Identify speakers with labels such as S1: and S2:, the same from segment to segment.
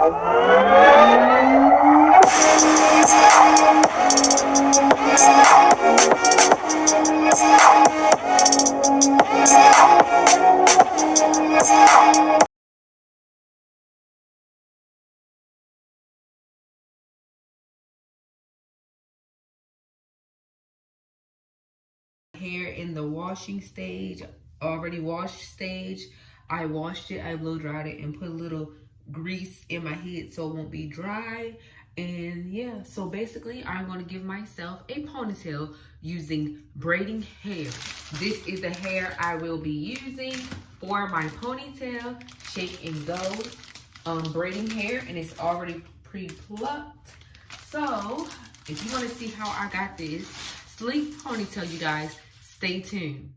S1: Hair in the washing stage, already washed stage. I washed it, I blow dried it, and put a little grease in my head so it won't be dry. And yeah, so basically I'm going to give myself a ponytail using braiding hair. This is the hair I will be using for my ponytail. Shake and go braiding hair, and it's already pre-plucked. So if you want to see how I got this sleek ponytail, you guys, stay tuned.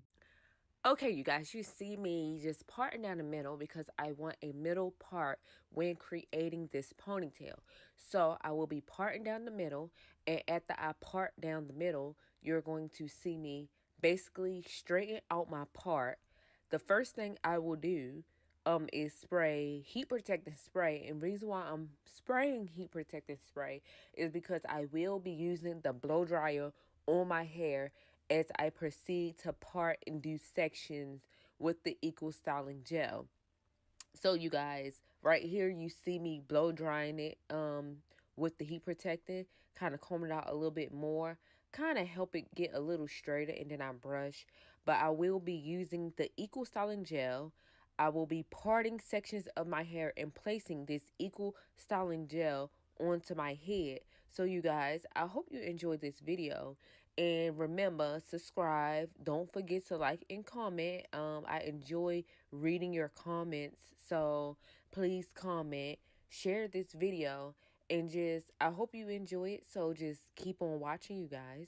S2: Okay, you guys, you see me just parting down the middle because I want a middle part when creating this ponytail. So I will be parting down the middle, and after I part down the middle, you're going to see me basically straighten out my part. The first thing I will do is spray heat protectant spray, and reason why I'm spraying heat protectant spray is because I will be using the blow dryer on my hair as I proceed to part and do sections with the Eco Styling Gel. So you guys, right here you see me blow drying it with the heat protectant, kind of comb it out a little bit more, kind of help it get a little straighter, and then I brush. But I will be using the Eco Styling Gel. I will be parting sections of my hair and placing this Eco Styling Gel onto my head. So you guys, I hope you enjoyed this video. And remember, subscribe. Don't forget to like and comment. I enjoy reading your comments. So please comment, share this video, and just, I hope you enjoy it. So just keep on watching, you guys.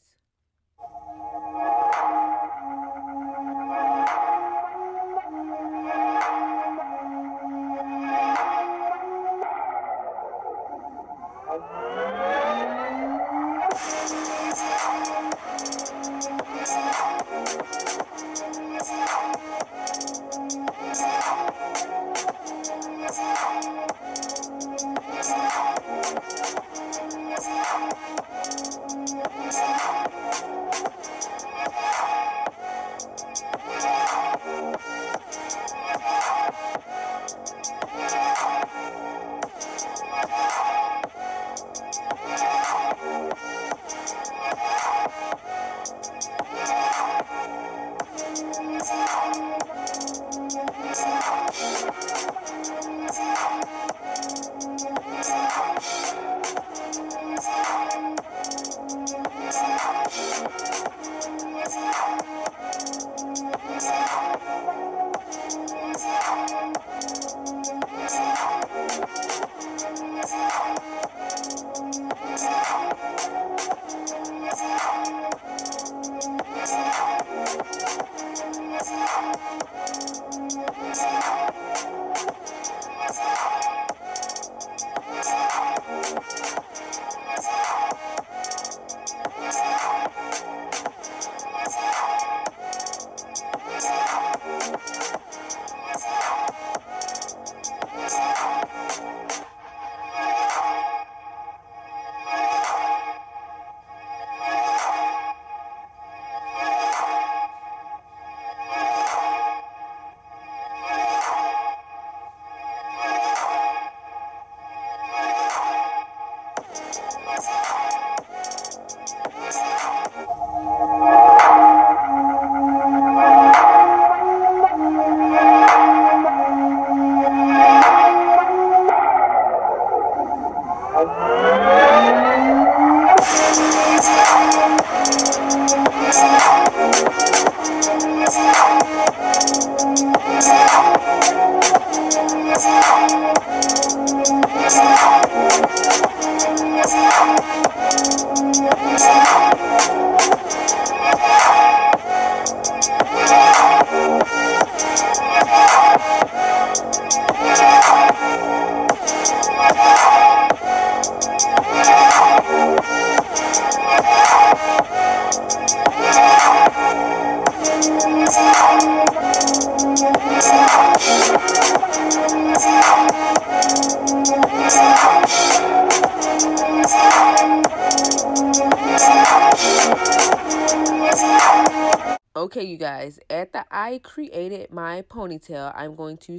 S2: Okay, you guys, after I created my ponytail, I'm going to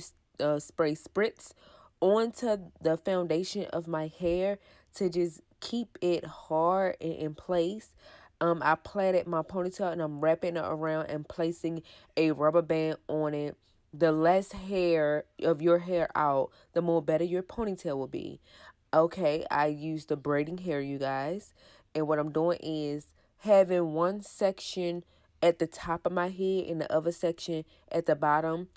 S2: spray spritz onto the foundation of my hair to just keep it hard and in place. I plaited my ponytail and I'm wrapping it around and placing a rubber band on it. The less hair of your hair out, the more better your ponytail will be. Okay, I use the braiding hair, you guys. And what I'm doing is having one section at the top of my head and the other section at the bottom,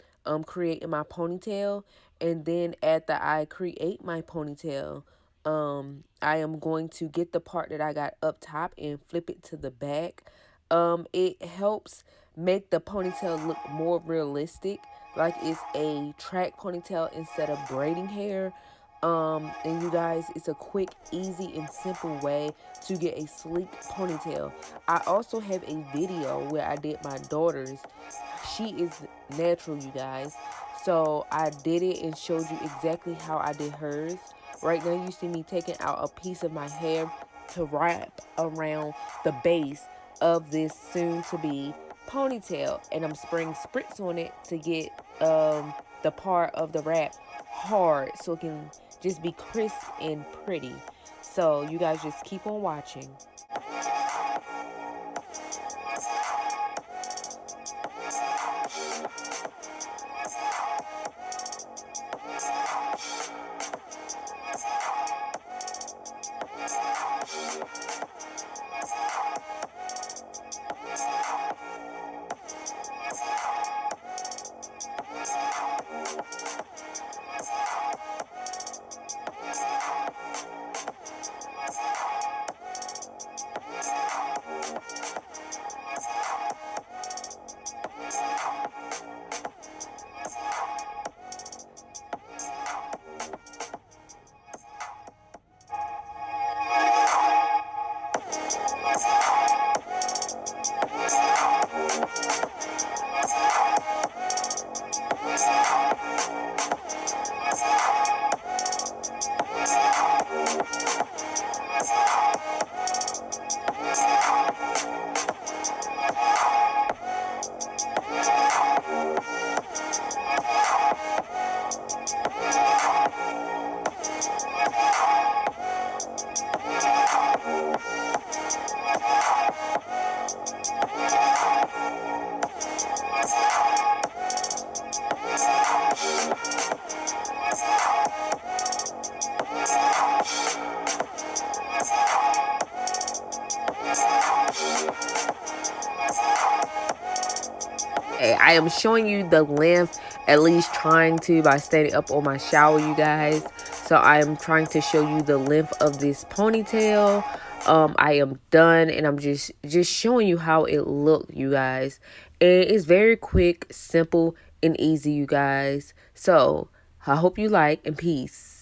S2: creating my ponytail. And then after I create my ponytail, I am going to get the part that I got up top and flip it to the back. It helps make the ponytail look more realistic, like it's a track ponytail instead of braiding hair. And you guys, it's a quick, easy, and simple way to get a sleek ponytail. I also have a video where I did my daughter's. She is natural, you guys. So I did it and showed you exactly how I did hers. Right now you see me taking out a piece of my hair to wrap around the base of this soon to be ponytail, and I'm spraying spritz on it to get the part of the wrap hard so it can just be crisp and pretty. So you guys just keep on watching. I am showing you the length, at least trying to, by standing up on my shower, you guys. So I am trying to show you the length of this ponytail. I am done, and I'm just showing you how it looked, you guys. And it's very quick, simple, and easy, you guys. So I hope you like, and peace.